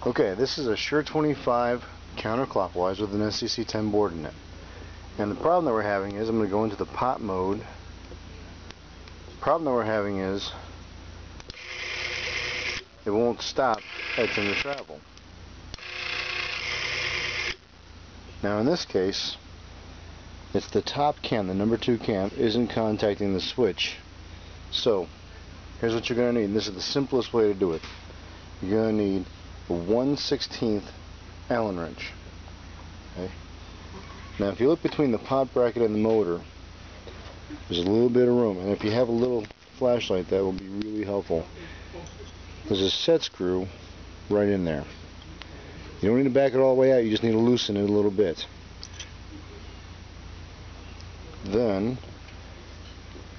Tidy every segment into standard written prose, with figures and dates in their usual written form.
Okay, this is a SURE 25 counterclockwise with an SCC 10 board in it. And the problem that we're having is, I'm going to go into the pot mode. The problem that we're having is it won't stop at 10 to travel. Now in this case, it's the top cam, the number 2 cam, isn't contacting the switch. So here's what you're going to need. This is the simplest way to do it. You're going to need a 1/16 Allen wrench. Okay. Now if you look between the pot bracket and the motor, there's a little bit of room, and if you have a little flashlight, that will be really helpful. There's a set screw right in there. You don't need to back it all the way out, you just need to loosen it a little bit. Then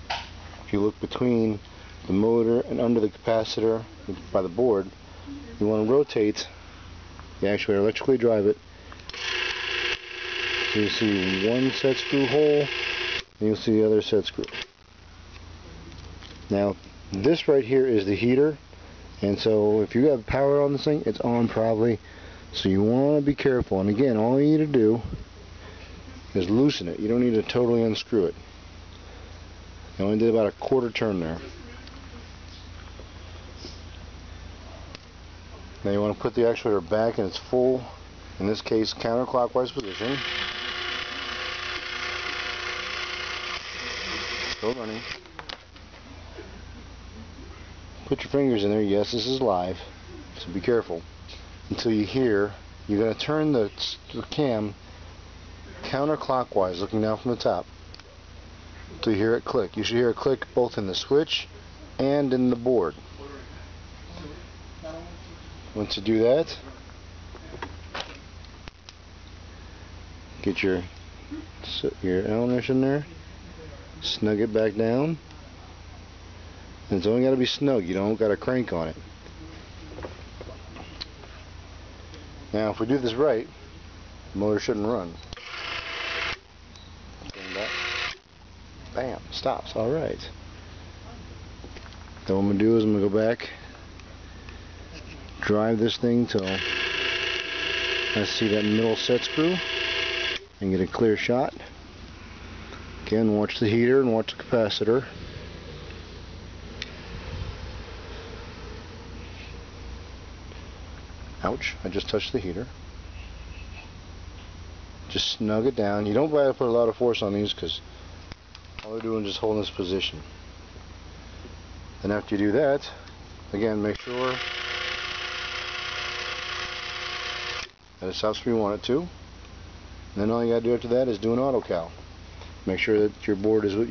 if you look between the motor and under the capacitor by the board, you want to rotate the actuator, electrically drive it. So you see one set screw hole, and you'll see the other set screw. Now this right here is the heater, and so if you have power on this thing, it's on probably, so you want to be careful. And again, all you need to do is loosen it. You don't need to totally unscrew it. I only did about a quarter turn there. Now you want to put the actuator back in its full, in this case, counterclockwise position. Still running. Put your fingers in there. Yes, this is live, so be careful. Until you hear, you're going to turn the cam counterclockwise, looking down from the top, until you hear it click. You should hear it click both in the switch and in the board. Once you do that, get your Allen wrench in there, snug it back down, and it's only got to be snug. You don't got to crank on it. Now if we do this right, the motor shouldn't run. Bam, stops. Alright. Then what I'm going to do is I'm going to go back, drive this thing till I see that middle set screw and get a clear shot. Again, watch the heater and watch the capacitor. Ouch, I just touched the heater. Just snug it down. You don't have to put a lot of force on these, because all they're doing is just holding this position. Then after you do that, again, make sure that it stops where you want it to. And then all you got to do after that is do an auto cal. Make sure that your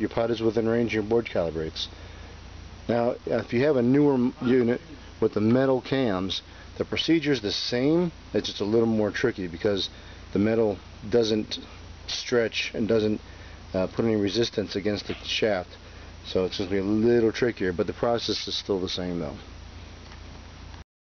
pot is within range and your board calibrates. Now, if you have a newer unit with the metal cams, the procedure is the same. It's just a little more tricky because the metal doesn't stretch and doesn't put any resistance against the shaft. So it's going to be a little trickier, but the process is still the same though.